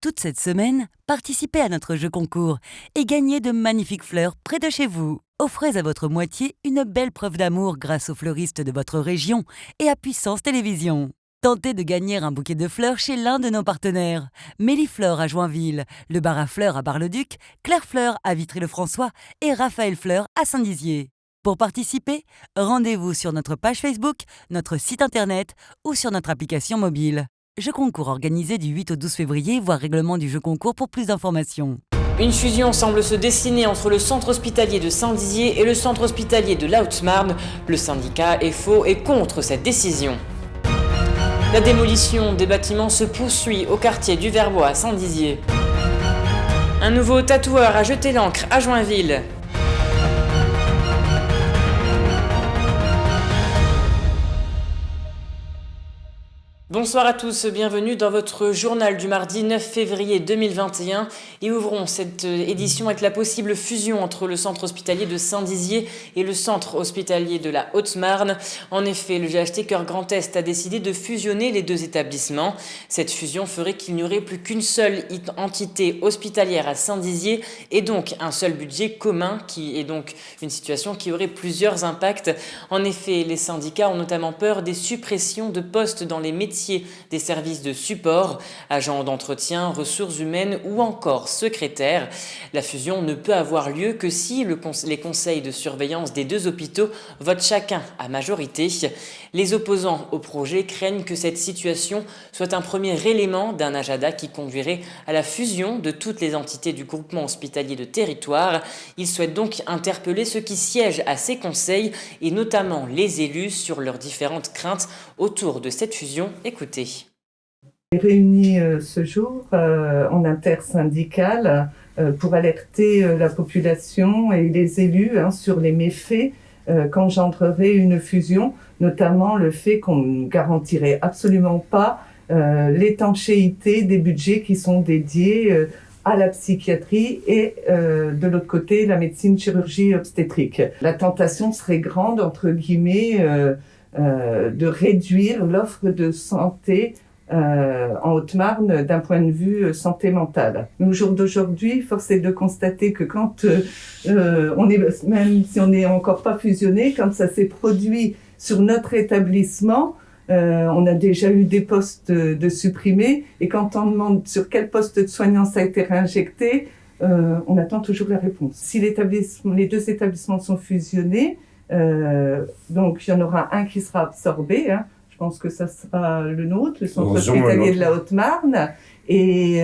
Toute cette semaine, participez à notre jeu concours et gagnez de magnifiques fleurs près de chez vous. Offrez à votre moitié une belle preuve d'amour grâce aux fleuristes de votre région et à Puissance Télévision. Tentez de gagner un bouquet de fleurs chez l'un de nos partenaires. Mélifleur à Joinville, le bar à fleurs à Bar-le-Duc, Claire Fleur à Vitry-le-François et Raphaël Fleur à Saint-Dizier. Pour participer, rendez-vous sur notre page Facebook, notre site internet ou sur notre application mobile. Jeu concours organisé du 8 au 12 février, voir règlement du jeu concours pour plus d'informations. Une fusion semble se dessiner entre le centre hospitalier de Saint-Dizier et le centre hospitalier de la Haute-Marne. Le syndicat EFO est contre cette décision. La démolition des bâtiments se poursuit au quartier du Verbois à Saint-Dizier. Un nouveau tatoueur a jeté l'encre à Joinville. Bonsoir à tous, bienvenue dans votre journal du mardi 9 février 2021 et ouvrons cette édition avec la possible fusion entre le centre hospitalier de Saint-Dizier et le centre hospitalier de la Haute-Marne. En effet, le GHT Cœur Grand Est a décidé de fusionner les deux établissements. Cette fusion ferait qu'il n'y aurait plus qu'une seule entité hospitalière à Saint-Dizier et donc un seul budget commun, qui est donc une situation qui aurait plusieurs impacts. En effet, les syndicats ont notamment peur des suppressions de postes dans les métiers des services de support, agents d'entretien, ressources humaines ou encore secrétaires. La fusion ne peut avoir lieu que si les conseils de surveillance des deux hôpitaux votent chacun à majorité. Les opposants au projet craignent que cette situation soit un premier élément d'un agenda qui conduirait à la fusion de toutes les entités du groupement hospitalier de territoire. Ils souhaitent donc interpeller ceux qui siègent à ces conseils et notamment les élus sur leurs différentes craintes autour de cette fusion. Écoutez. Réunis ce jour en intersyndicale pour alerter la population et les élus sur les méfaits qu'engendrerait une fusion, notamment le fait qu'on ne garantirait absolument pas l'étanchéité des budgets qui sont dédiés à la psychiatrie et de l'autre côté la médecine chirurgie obstétrique. La tentation serait grande, entre guillemets, de réduire l'offre de santé en Haute-Marne d'un point de vue santé mentale. Mais au jour d'aujourd'hui, force est de constater que quand on est, même si on n'est encore pas fusionné, quand ça s'est produit sur notre établissement, on a déjà eu des postes de supprimés et quand on demande sur quel poste de soignant ça a été réinjecté, on attend toujours la réponse. Si les deux établissements sont fusionnés, donc il y en aura un qui sera absorbé, je pense que ça sera le nôtre, le centre hospitalier de la Haute-Marne, et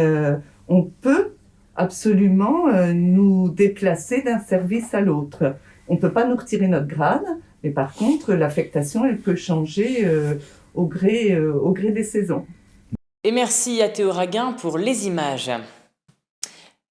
on peut absolument nous déplacer d'un service à l'autre. On ne peut pas nous retirer notre grade, mais par contre l'affectation elle peut changer au gré des saisons. Et merci à Théo Raguin pour les images.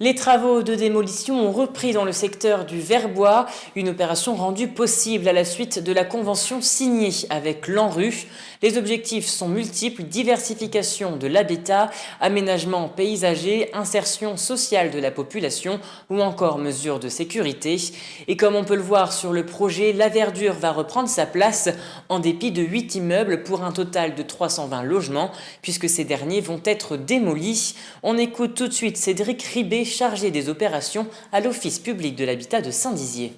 Les travaux de démolition ont repris dans le secteur du Verbois, une opération rendue possible à la suite de la convention signée avec l'ANRU. Les objectifs sont multiples: diversification de l'habitat, aménagement paysager, insertion sociale de la population ou encore mesures de sécurité. Et comme on peut le voir sur le projet, la verdure va reprendre sa place en dépit de 8 immeubles pour un total de 320 logements, puisque ces derniers vont être démolis. On écoute tout de suite Cédric Ribé, chargé des opérations à l'Office public de l'habitat de Saint-Dizier.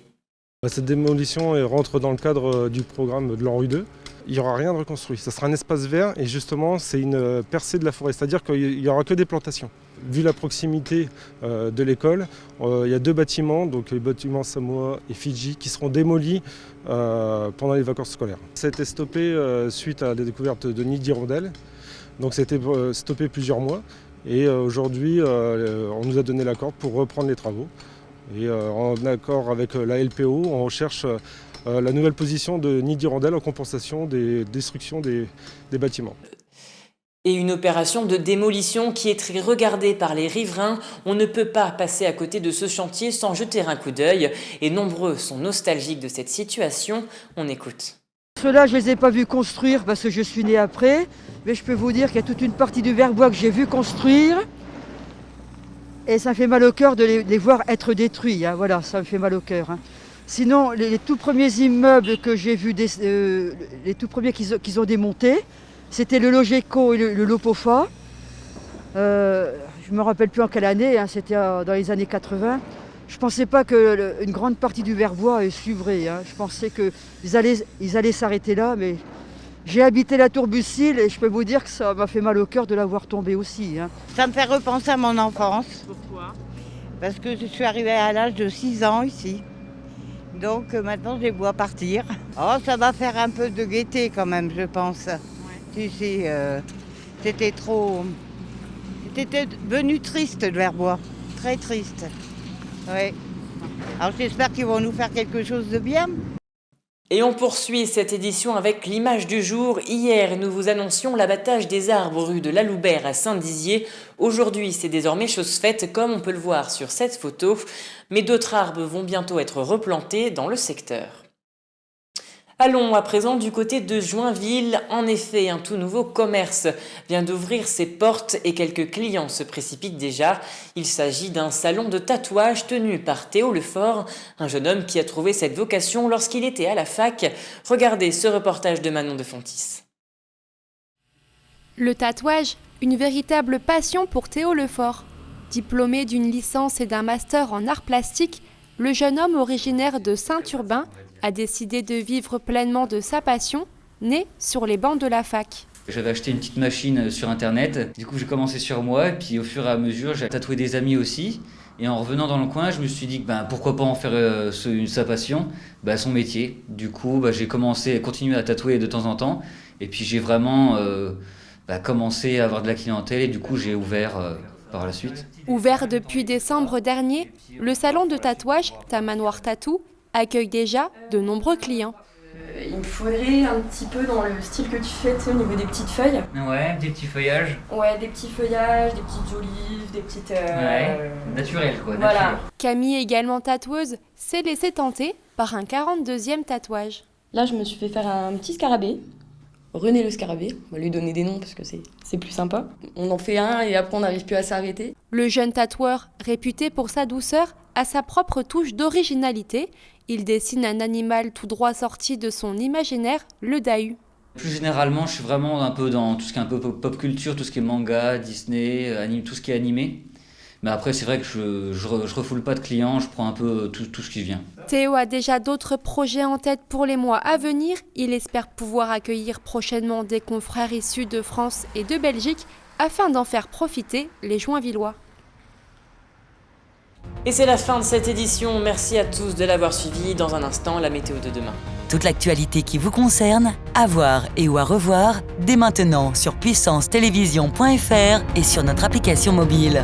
Cette démolition rentre dans le cadre du programme de l'ANRU 2. Il n'y aura rien de reconstruit, ça sera un espace vert et justement c'est une percée de la forêt, c'est-à-dire qu'il n'y aura que des plantations. Vu la proximité de l'école, il y a deux bâtiments, donc les bâtiments Samoa et Fidji, qui seront démolis pendant les vacances scolaires. Ça a été stoppé suite à la découverte de nids d'hirondelles, donc ça a été stoppé plusieurs mois. Et aujourd'hui, on nous a donné l'accord pour reprendre les travaux. Et en accord avec la LPO, on recherche la nouvelle position de nid d'hirondelles en compensation des destructions des bâtiments. Et une opération de démolition qui est très regardée par les riverains. On ne peut pas passer à côté de ce chantier sans jeter un coup d'œil. Et nombreux sont nostalgiques de cette situation. On écoute. Ceux-là, je ne les ai pas vus construire parce que je suis né après. Mais je peux vous dire qu'il y a toute une partie du Verbois que j'ai vu construire. Et ça me fait mal au cœur de les voir être détruits. Voilà, ça me fait mal au cœur. Sinon, les tout premiers immeubles que j'ai vus, les tout premiers qu'ils ont démontés, c'était le Logeco et le Lopofa. je ne me rappelle plus en quelle année, hein, c'était dans les années 80. Je ne pensais pas qu'une grande partie du Verbois suivrait. Hein. Je pensais qu'ils allaient s'arrêter là, mais j'ai habité la tour Bussile et je peux vous dire que ça m'a fait mal au cœur de la voir tomber aussi. Hein. Ça me fait repenser à mon enfance. Pourquoi? Parce que je suis arrivée à l'âge de 6 ans ici. Donc maintenant, je les vois partir. Oh, ça va faire un peu de gaieté quand même, je pense. Ouais. C'était trop... C'était devenu triste, le Verbois. Très triste. Oui. Alors j'espère qu'ils vont nous faire quelque chose de bien. Et on poursuit cette édition avec l'image du jour. Hier, nous vous annoncions l'abattage des arbres rue de la Loubère à Saint-Dizier. Aujourd'hui, c'est désormais chose faite, comme on peut le voir sur cette photo. Mais d'autres arbres vont bientôt être replantés dans le secteur. Allons à présent du côté de Joinville. En effet, un tout nouveau commerce vient d'ouvrir ses portes et quelques clients se précipitent déjà. Il s'agit d'un salon de tatouage tenu par Théo Lefort, un jeune homme qui a trouvé cette vocation lorsqu'il était à la fac. Regardez ce reportage de Manon de Fontis. Le tatouage, une véritable passion pour Théo Lefort. Diplômé d'une licence et d'un master en arts plastiques, le jeune homme originaire de Saint-Urbain a décidé de vivre pleinement de sa passion, née sur les bancs de la fac. J'avais acheté une petite machine sur internet, du coup j'ai commencé sur moi et puis au fur et à mesure j'ai tatoué des amis aussi. Et en revenant dans le coin, je me suis dit que pourquoi pas en faire sa passion, son métier. Du coup j'ai continué à tatouer de temps en temps et puis j'ai vraiment commencé à avoir de la clientèle et du coup j'ai ouvert par la suite. Ouvert depuis décembre dernier, le salon de tatouage Tamanoir Tattoo accueille déjà de nombreux clients. Il me faudrait un petit peu dans le style que tu fais, tu sais, au niveau des petites feuilles. Ouais, des petits feuillages. Ouais, des petits feuillages, des petites olives, des petites... Naturel quoi. Voilà. Nature. Camille, également tatoueuse, s'est laissée tenter par un 42e tatouage. Là, je me suis fait faire un petit scarabée. René le scarabée, on va lui donner des noms parce que c'est plus sympa. On en fait un et après on n'arrive plus à s'arrêter. Le jeune tatoueur, réputé pour sa douceur, a sa propre touche d'originalité. Il dessine un animal tout droit sorti de son imaginaire, le Dahu. Plus généralement, je suis vraiment un peu dans tout ce qui est un peu pop culture, tout ce qui est manga, Disney, anime, tout ce qui est animé. Mais après, c'est vrai que je refoule pas de clients, je prends un peu tout ce qui vient. Théo a déjà d'autres projets en tête pour les mois à venir. Il espère pouvoir accueillir prochainement des confrères issus de France et de Belgique afin d'en faire profiter les Joinvillois. Et c'est la fin de cette édition. Merci à tous de l'avoir suivi. Dans un instant, la météo de demain. Toute l'actualité qui vous concerne, à voir et ou à revoir, dès maintenant sur puissancetélévision.fr et sur notre application mobile.